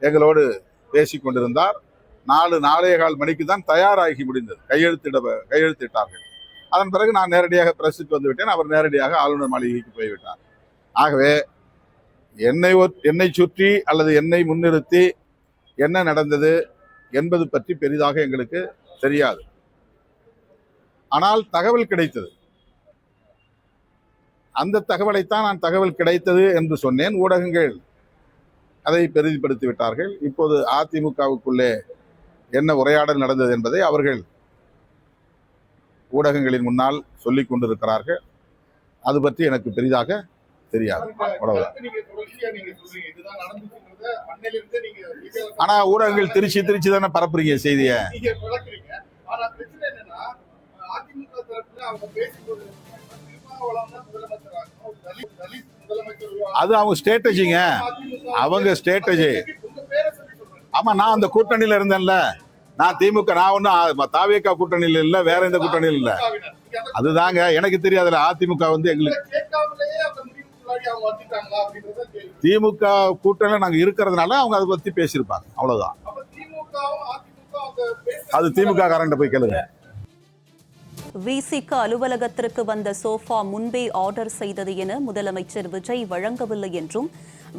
எங்களோடு பேசிக் கொண்டிருந்தார். 4-4:15 மணிக்கு தான் தயாராகி முடிந்தது. கையெழுத்திட்டார்கள். அதன் பிறகு நான் நேரடியாக பிரஸுக்கு வந்து விட்டேன். அவர் நேரடியாக ஆளுநர் மாளிகைக்கு போய்விட்டார். ஆகவே என்னை சுற்றி அல்லது என்னை முன்னிறுத்தி என்ன நடந்தது என்பது பற்றி பெரிதாக எங்களுக்கு தெரியாது. ஆனால் தகவல் கிடைத்தது. அந்த தகவலைத்தான் நான் தகவல் கிடைத்தது என்று சொன்னேன். ஊடகங்கள் அதை பெரிதுபடுத்தி விட்டார்கள். இப்போது அதிமுகவுக்குள்ளே என்ன உரையாடல் நடந்தது என்பதை அவர்கள் ஊடகங்களின் முன்னால் சொல்லிக் கொண்டிருக்கிறார்கள். அது பற்றி எனக்கு பெரிதாக தெரியாது. ஆனா ஊடகங்கள் திருச்சி தானே பரப்புறீங்க செய்திய. அது அவங்க ஸ்ட்ராட்டஜிங்க, அவங்க ஸ்ட்ராட்டஜி. ஆமா, நான் அந்த கூட்டணியில இருந்தேன்ல. நான் திமுக, நான் ஒன்னும் தாவேகா கூட்டணியில் இல்ல, வேற எந்த கூட்டணியில் இல்ல. அதுதாங்க எனக்கு தெரியாதுல. அதிமுக வந்து எங்களுக்கு திமுக கூட்டணியில நாங்க இருக்கிறதுனால அவங்க அதை பத்தி பேசியிருப்பாங்க, அவ்வளவுதான். அது திமுக காரண்ட போய் கேளுங்க. விசிக அலுவலகத்திற்கு வந்த சோஃபா முன்பே ஆர்டர் செய்தது என முதலமைச்சர் விஜய் வழங்கவில்லை என்றும்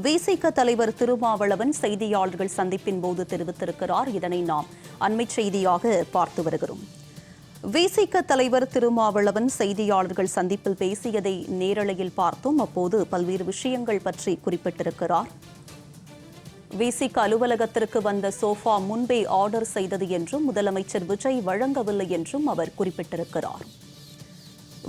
விசிக தலைவர் திருமாவளவன் செய்தியாளர்கள் சந்திப்பின் போது தெரிவித்திருக்கிறார். இதனை நாம் அண்மை செய்தியாக பார்த்து வருகிறோம். விசிக தலைவர் திருமாவளவன் செய்தியாளர்கள் சந்திப்பில் பேசியதை நேரலையில் பார்த்தோம். அப்போது பல்வேறு விஷயங்கள் பற்றி குறிப்பிட்டிருக்கிறார். விசிக அலுவலகத்திற்கு வந்த சோஃபா முன்பே ஆர்டர் செய்தது என்றும் முதலமைச்சர் விஜய் வழங்கவில்லை என்றும் அவர் குறிப்பிட்டிருக்கிறார்.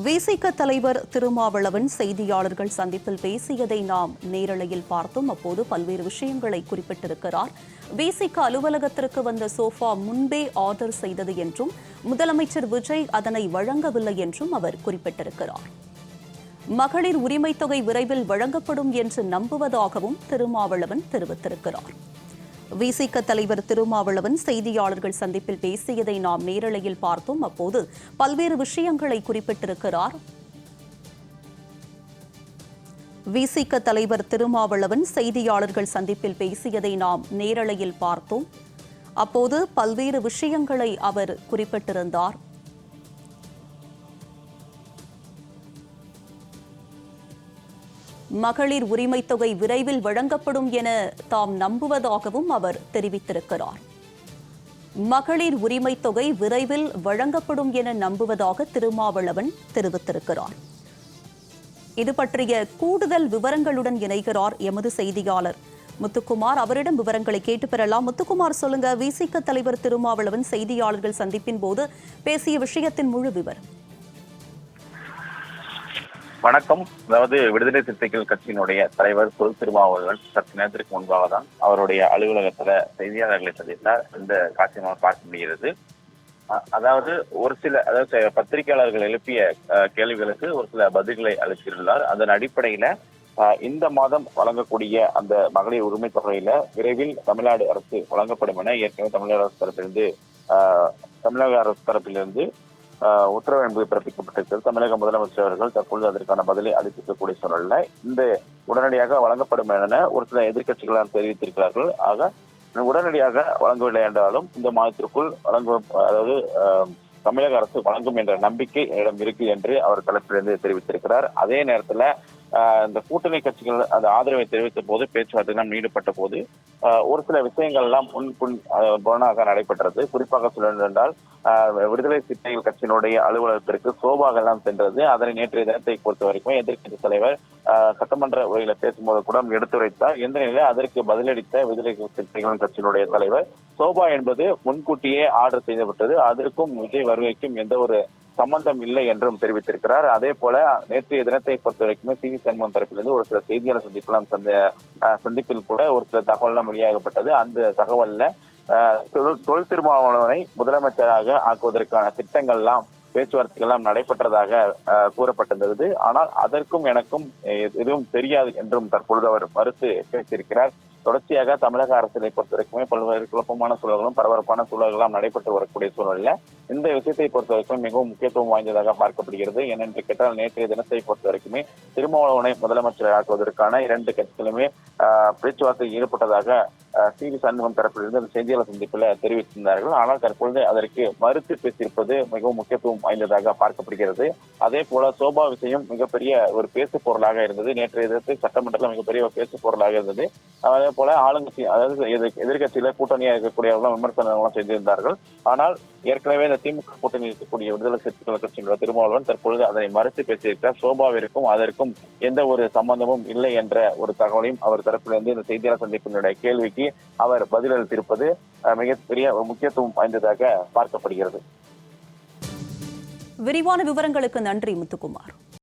விசிக தலைவர் திருமாவளவன் செய்தியாளர்கள் சந்திப்பில் பேசியதை நாம் நேரலையில் பார்த்தோம். அப்போது பல்வேறு விஷயங்களை குறிப்பிட்டிருக்கிறார். விசிக அலுவலகத்திற்கு வந்த சோஃபா முன்பே ஆர்டர் செய்தது என்றும் முதலமைச்சர் விஜய் அதனை வழங்கவில்லை என்றும் அவர் குறிப்பிட்டிருக்கிறார். மகளிர் உரிமை தொகை விரைவில் வழங்கப்படும் என்று நம்புவதாகவும் திருமாவளவன் தெரிவித்திருக்கிறார். விசிக தலைவர் திருமாவளவன் செய்தியாளர்கள் சந்திப்பில் பேசியதை நாம் நேரலையில் பார்த்தோம். அப்போது பல்வேறு விஷயங்களை குறிப்பிட்டிருக்கிறார். விசிக தலைவர் திருமாவளவன் செய்தியாளர்கள் சந்திப்பில் பேசியதை நாம் நேரலையில் பார்த்தோம். அப்போது பல்வேறு விஷயங்களை அவர் குறிப்பிட்டிருந்தார். மகளிர் உரிமை தொகை விரைவில் வழங்கப்படும் என தாம் நம்புவதாகவும் அவர் தெரிவித்திருக்கிறார். மகளிர் உரிமை தொகை விரைவில் வழங்கப்படும் என நம்புவதாக திருமாவளவன் தெரிவித்திருக்கிறார். இது பற்றிய கூடுதல் விவரங்களுடன் இணைகிறார் எமது செய்தியாளர் முத்துக்குமார். அவரிடம் விவரங்களை கேட்டு பெறலாம். முத்துக்குமார், சொல்லுங்க, விசிக தலைவர் திருமாவளவன் செய்தியாளர்கள் சந்திப்பின் போது பேசிய விஷயத்தின் முழு விவரம். வணக்கம். அதாவது விடுதலை சிறுத்தைகள் கட்சியினுடைய தலைவர் திருமாவளவன் சற்று நேரத்திற்கு முன்பாக தான் அவருடைய அலுவலகத்துல செய்தியாளர்களை சந்தித்தார். இந்த காட்சி நம்ம பார்க்க முடிகிறது. அதாவது பத்திரிகையாளர்கள் எழுப்பிய கேள்விகளுக்கு ஒரு சில பதில்களை அளித்திருந்தார். அதன் அடிப்படையில இந்த மாதம் வழங்கக்கூடிய அந்த மகளிர் உரிமை தொகையில விரைவில் தமிழ்நாடு அரசு வழங்கப்படும் என ஏற்கனவே தமிழக அரசு தரப்பிலிருந்து உத்தரவு என்பது பிறப்பிக்கப்பட்டிருக்கிறது. தமிழக முதலமைச்சர் அவர்கள் தற்பொழுது அதற்கான பதிலை அளித்திருக்கக்கூடிய சூழல்ல இந்த உடனடியாக வழங்கப்படும் என ஒரு சில எதிர்கட்சிகளால் தெரிவித்திருக்கிறார்கள். ஆக உடனடியாக வழங்கவில்லை என்றாலும் இந்த மாதத்திற்குள் அதாவது தமிழக அரசு வழங்கும் என்ற நம்பிக்கை என்னிடம் இருக்கு என்று அவர் தரப்பிலிருந்து தெரிவித்திருக்கிறார். அதே நேரத்துல இந்த கூட்டணி கட்சிகள் அந்த ஆதரவை தெரிவித்த போது பேச்சுவார்த்தைகள் ஈடுபட்ட போது ஒரு சில விஷயங்கள் எல்லாம் புறனாக நடைபெற்றது. குறிப்பாக சொல்ல என்றால் விடுதலை சிறுத்தைகள் கட்சியினுடைய அலுவலகத்திற்கு சோபாக எல்லாம் சென்றது. அதனை நேற்றைய தினத்தை பொறுத்த வரைக்கும் எதிர்க்கட்சி தலைவர் சட்டமன்ற உரையில பேசும்போது கூட எடுத்துரைத்தார். எந்த நிலையில அதற்கு பதிலளித்த விடுதலை சிறுத்தைகள் கட்சியினுடைய தலைவர் சோபா என்பது முன்கூட்டியே ஆர்டர் செய்யப்பட்டது, அதற்கும் விஜய் வருகைக்கும் எந்த ஒரு சம்பந்தம் இல்லை என்றும் தெரிவித்திருக்கிறார். அதே போல நேற்றைய தினத்தை பொறுத்த வரைக்குமே சி வி சண்முகம் தரப்பிலிருந்து ஒரு சில செய்தியாளர் சந்திப்பில் கூட ஒரு சில தகவல்லாம் வெளியாகப்பட்டது. அந்த தகவல்ல தொல் திருமாவளவனை முதலமைச்சராக ஆக்குவதற்கான திட்டங்கள் எல்லாம் பேச்சுவார்த்தைகள் எல்லாம் நடைபெற்றதாக கூறப்பட்டிருந்தது. ஆனால் அதற்கும் எனக்கும் எதுவும் தெரியாது என்றும் தற்பொழுது அவர் மறுத்து பேசியிருக்கிறார். தொடர்ச்சியாக தமிழக அரசியலை பொறுத்த வரைக்குமே பல்வேறு குழப்பமான சூழல்களும் பரபரப்பான சூழல்களும் நடைபெற்று வரக்கூடிய சூழலில் இந்த விஷயத்தை பொறுத்த வரைக்கும் மிகவும் முக்கியத்துவம் வாய்ந்ததாக பார்க்கப்படுகிறது. ஏனென்று கேட்டால் நேற்றைய தினத்தை பொறுத்த வரைக்குமே திருமாவளவனை முதலமைச்சரை ஆக்குவதற்கான இரண்டு கட்சிகளுமே பேச்சுவார்த்தையில் ஈடுபட்டதாக சி.வி. சண்முகம் தரப்பிலிருந்து அந்த செய்தியாளர் சந்திப்பில் தெரிவித்திருந்தார்கள். ஆனால் தற்பொழுது அதற்கு மறுத்து பேசியிருப்பது மிகவும் முக்கியத்துவம் வாய்ந்ததாக பார்க்கப்படுகிறது. அதே போல சோபா விஷயம் மிகப்பெரிய ஒரு பேசு பொருளாக இருந்தது. நேற்றைய தினத்தில் சட்டமன்றத்தில் மிகப்பெரிய ஒரு பேசு பொருளாக இருந்தது. அதே போல ஆளுங்கட்சி, அதாவது எதிர்கட்சியில கூட்டணியாக இருக்கக்கூடியவர்களும் விமர்சனங்களும் செய்திருந்தார்கள். ஆனால் ஏற்கனவே இந்த திமுக கூட்டணி இருக்கக்கூடிய விடுதலை சிறுத்தைகள் கட்சியின் திருமாவளவன் தற்பொழுது அதனை மறுத்து பேசியிருக்கிறார். சோபாவிற்கும் அதற்கும் எந்த ஒரு சம்பந்தமும் இல்லை என்ற ஒரு தகவலையும் அவர் தரப்பிலிருந்து இந்த செய்தியாளர் சந்திப்பினுடைய கேள்விக்கு அவர் பதிலளித்திருப்பது மிகப்பெரிய முக்கியத்துவம் வாய்ந்ததாக பார்க்கப்படுகிறது. விரிவான விவரங்களுக்கு நன்றி முத்துக்குமார்.